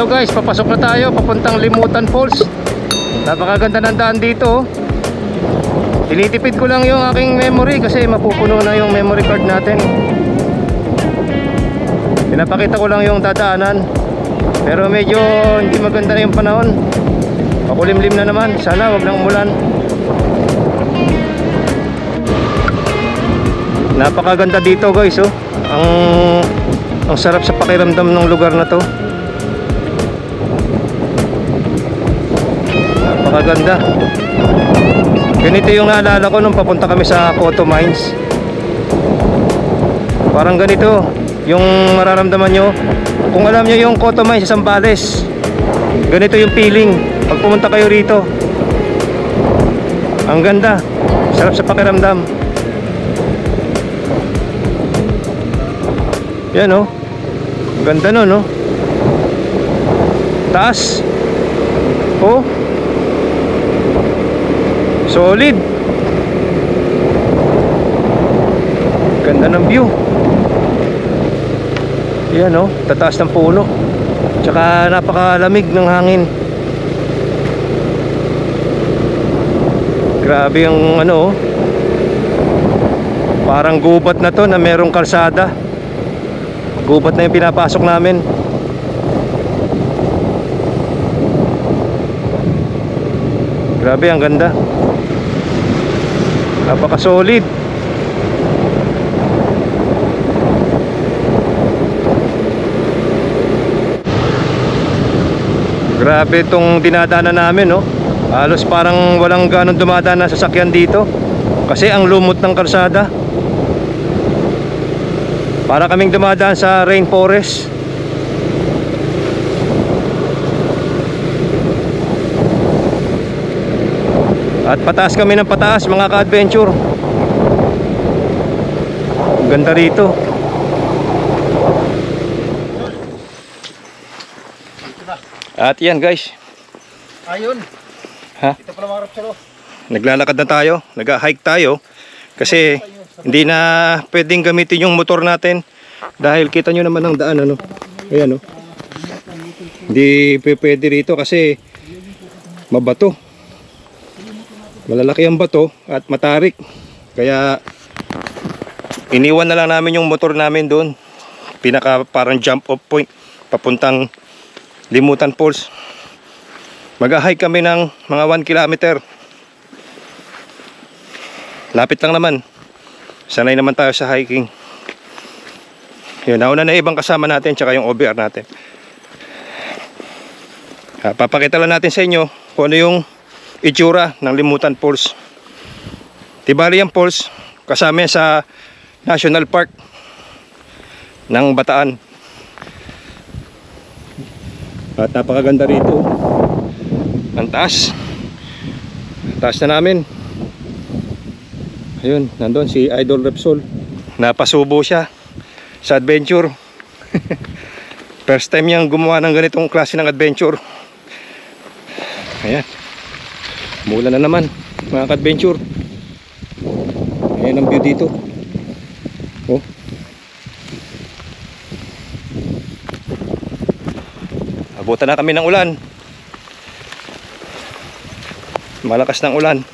Ito guys, papasok na tayo papuntang Limutan Falls. Napakaganda ng daan dito. Tinitipid ko lang yung aking memory kasi mapupuno na yung memory card natin. Pinapakita ko lang yung dadaanan. Pero medyo hindi maganda na yung panahon. Makulimlim na naman. Sana wag nang umulan. Napakaganda dito guys, oh. Ang sarap sa pakiramdam ng lugar na to. Napakaganda. Ganito yung naalala ko nung papunta kami sa Cotto Mines. Parang ganito yung mararamdaman nyo kung alam nyo yung Cotto Mines sa Zambales. Ganito yung feeling pag pumunta kayo rito. Ang ganda. Sarap sa pakiramdam. Yan, oh. Ganda nun, no? Taas. Oh. Solid. Ganda ng view. Yan, oh. Tataas ng puno. Tsaka napakalamig ng hangin. Grabe yung ano, oh. Parang gubat na to na merong kalsada. Gubat na yung pinapasok namin. Grabe, ang ganda. Napaka-solid. Grabe itong dinadaanan namin, no? Halos parang walang ganong dumadaan na sasakyan dito kasi ang lumot ng kalsada. Para kaming dumadaan sa rainforest. At pataas kami ng pataas, mga ka-adventure. Ganda rito. At yan guys. Ayun. Ha? Ito pala mga rapsalo. Naglalakad na tayo, nag-hike tayo. Kasi hindi na pwedeng gamitin yung motor natin dahil kita nyo naman ang daan, ano. Ayan, oh. Hindi pwede rito kasi mabato. Malalaki ang bato at matarik. Kaya iniwan na lang namin yung motor namin doon. Pinaka parang jump off point papuntang Limutan Falls. Mag-hike kami ng mga 1 kilometer. Lapit lang naman. Sanay naman tayo sa hiking. Yun, nauna na ibang kasama natin tsaka yung OBR natin. Papakita lang natin sa inyo kung ano yung itsura ng Limutan Falls. Tibali yung falls kasama yan sa National Park ng Bataan. At napakaganda rito. Ang taas. Taas na namin. Ayun, nandun si Idol Repsol. Napasubo siya sa adventure. First time niyang gumawa ng ganitong klase ng adventure. Ayan. Mula na naman, mga ka-adventure. Ayan ang view dito. Oh. Abutan na kami ng ulan. Malakas ng ulan.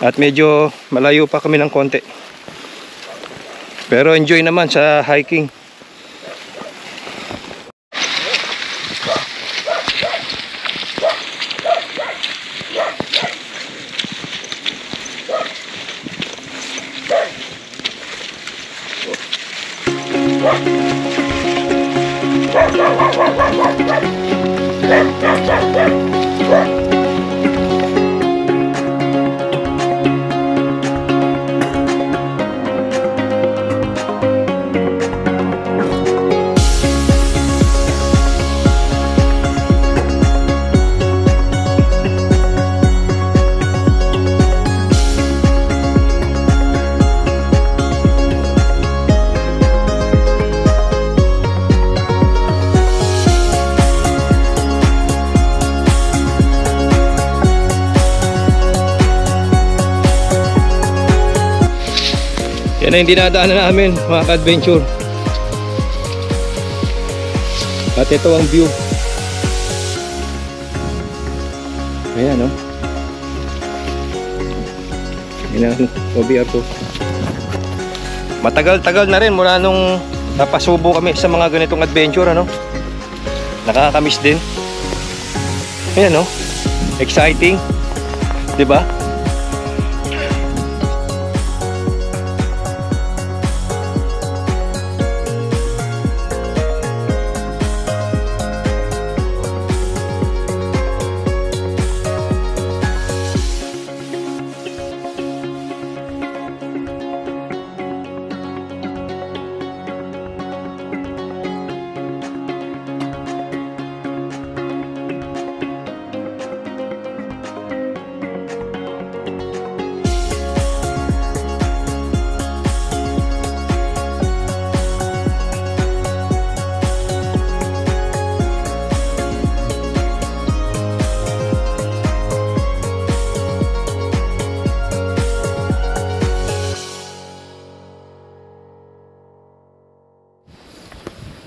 At medyo malayo pa kami ng konti. Pero enjoy naman sa hiking. Yan na yung dinadaanan namin, mga ka-adventure. At ito ang view. Ayan, no? Ayan ang OBR ko. Matagal-tagal na rin mula nung napasubo kami sa mga ganitong adventure, ano? Nakakamiss din. Ayan, no? Exciting. 'Di ba?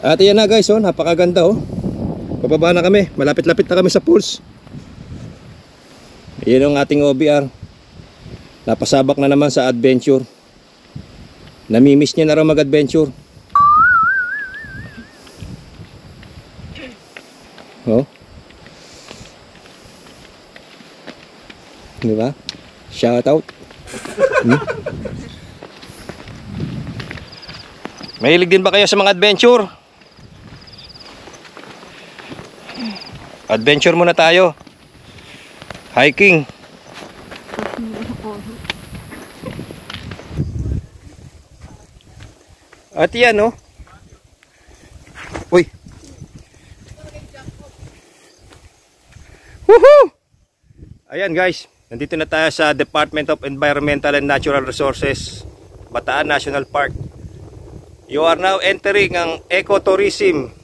At yan na guys, oh, napakaganda oh. Pababa na kami, malapit-lapit na kami sa pools. Yan ang ating OBR. Napasabak na naman sa adventure. Namimiss niya na raw mag-adventure. Oh. Di ba? Shout out. Mahilig din ba kayo sa mga adventure? Adventure muna tayo. Hiking. At yan, no? Uy. Woohoo! Ayan guys, nandito na tayo sa Department of Environmental and Natural Resources, Bataan National Park. You are now entering ang ecotourism.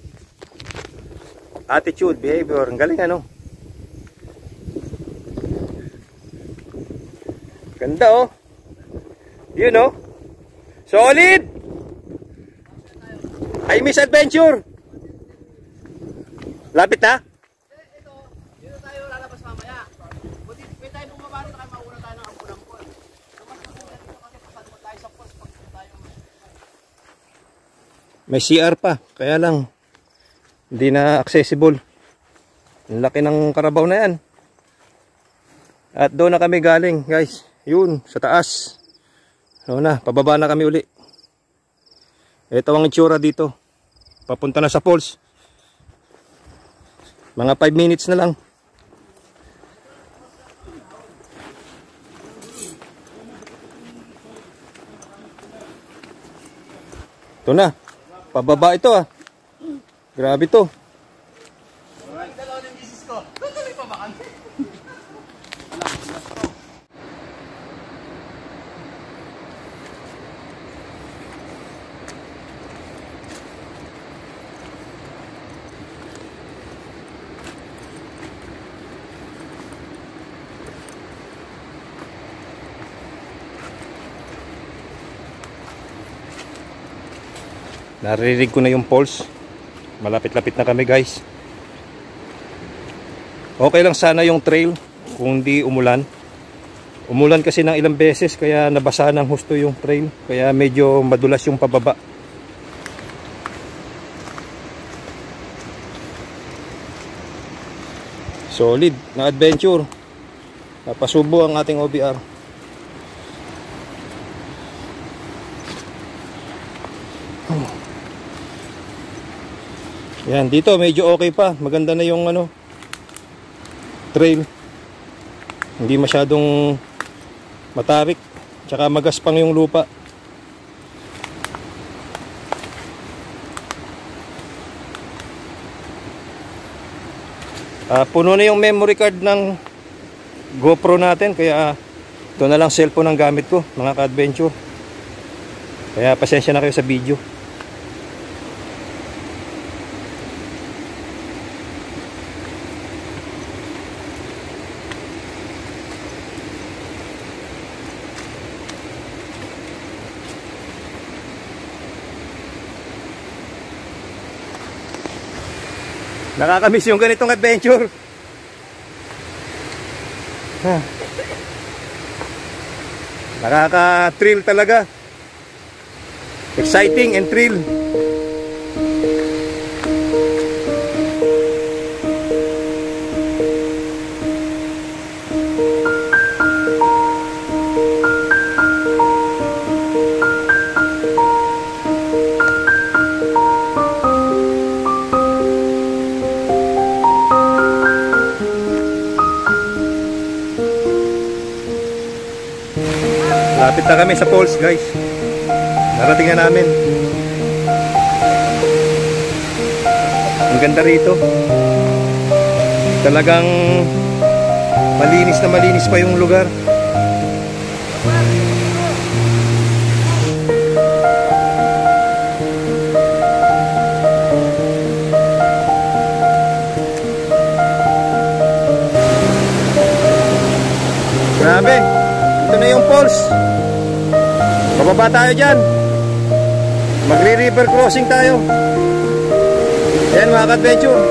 Attitude, behavior, ang galing ano. Ganda oh. You know. Solid. I miss adventure. Lapit na. Ito, dito tayo lalabas mamaya. Buti, may tayo bumaba rin na kayo, mauna tayo ng ampun-ampun. Mas maganda dito kasi pasado mo tayo sa pools pag tayo. May CR pa, kaya lang hindi na accessible. Ang laki ng karabaw na yan. At doon na kami galing guys. Yun, sa taas. Doon na, pababa na kami uli. Ito ang itsura dito. Papunta na sa falls. Mga 5 minutes na lang. Ito na. Pababa ito ah. Grabe to. Dalawa ng misis ko. Tutuloy pa ba kami? Naririnig ko na yung falls. Malapit-lapit na kami guys. Okay lang sana yung trail kung di umulan. Umulan kasi ng ilang beses kaya nabasa ng husto yung trail. Kaya medyo madulas yung pababa. Solid na adventure. Napasubo ang ating OBR. Yan, dito medyo okay pa. Maganda na yung ano, trail. Hindi masyadong matarik. Tsaka magaspang yung lupa. Puno na yung memory card ng GoPro natin. Kaya ito na lang cellphone ang gamit ko, mga ka-adventure. Kaya pasensya na kayo sa video. Nakakamiss yung ganitong adventure. Nakaka-thrill talaga. Exciting and thrill. Lapit na kami sa falls, guys. Narating na namin. Ang ganda rito. Talagang malinis na malinis pa yung lugar. Grabe. Ito na yung falls. Bababa tayo dyan. Magre-river crossing tayo. Ayan mga ka-adventure.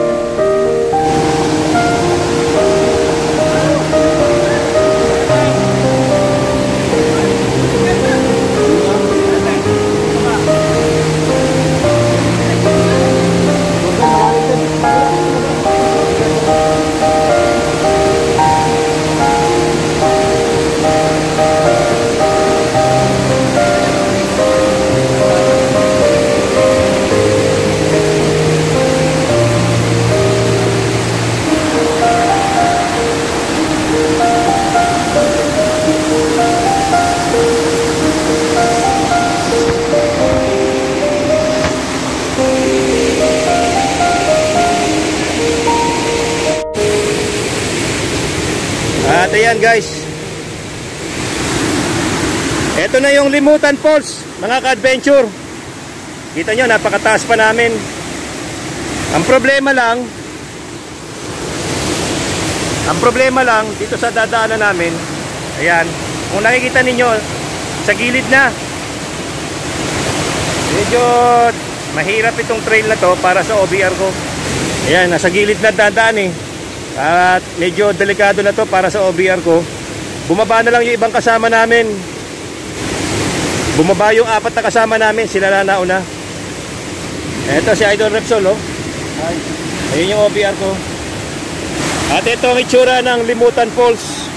At ayan guys, eto na yung Limutan Falls mga ka-adventure. Kita nyo, napakataas pa namin. Ang problema lang dito sa dadaanan namin, ayan, kung nakikita ninyo, sa gilid na. Medyo mahirap itong trail na to para sa OBR ko. Ayan, nasa gilid na dadaan eh. At medyo delikado na to para sa OBR ko. Bumaba na lang yung ibang kasama namin. Bumaba yung 4 na kasama namin. Sila na nauna. Eto si Idol Repsol, oh. Ayun yung OBR ko. At ito ang itsura ng Limutan Falls.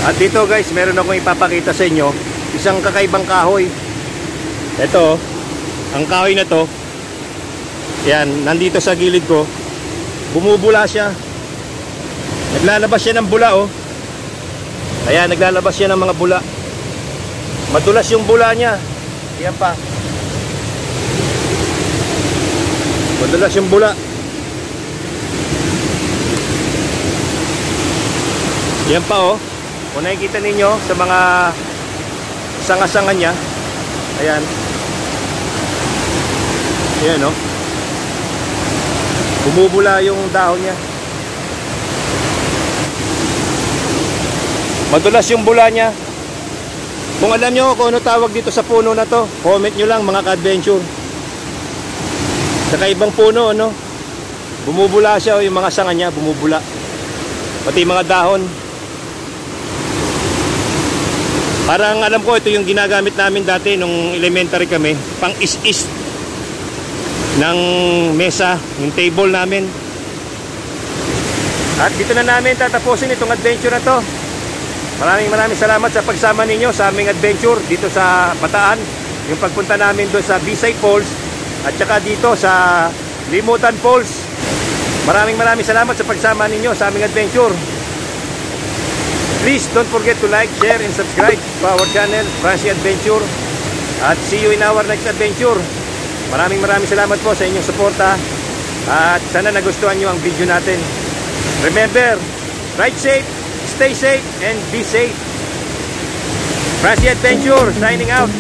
At dito guys, meron akong ipapakita sa inyo, isang kakaibang kahoy. Ito, ang kahoy na to, yan, nandito sa gilid ko. Bumubula siya. Naglalabas siya ng bula, oh. Ayan, naglalabas siya ng mga bula. Madulas yung bula niya. Yan pa. Madulas yung bula. Yan pa, oh. Kung nakikita ninyo sa mga sanga-sanga niya, ayan. Ayan, oh. Bumubula yung dahon niya. Madulas yung bula niya. Kung alam nyo kung ano tawag dito sa puno na to, comment nyo lang mga ka-adventure. Sa kaibang puno, ano? Bumubula siya, oh, yung mga sanga niya, bumubula. Pati mga dahon. Parang alam ko ito yung ginagamit namin dati nung elementary kami, pang is-is ng mesa, yung table namin. At dito na namin tatapusin itong adventure na to. Maraming salamat sa pagsama ninyo sa aming adventure dito sa Bataan. Yung pagpunta namin doon sa Bisay Falls at saka dito sa Limutan Falls. Maraming salamat sa pagsama ninyo sa aming adventure. Please don't forget to like, share, and subscribe to our channel, Francie Adventure. At see you in our next adventure. Maraming salamat po sa inyong suporta. At sana nagustuhan nyo ang video natin. Remember, ride safe, stay safe, and be safe. Francie Adventure, signing out.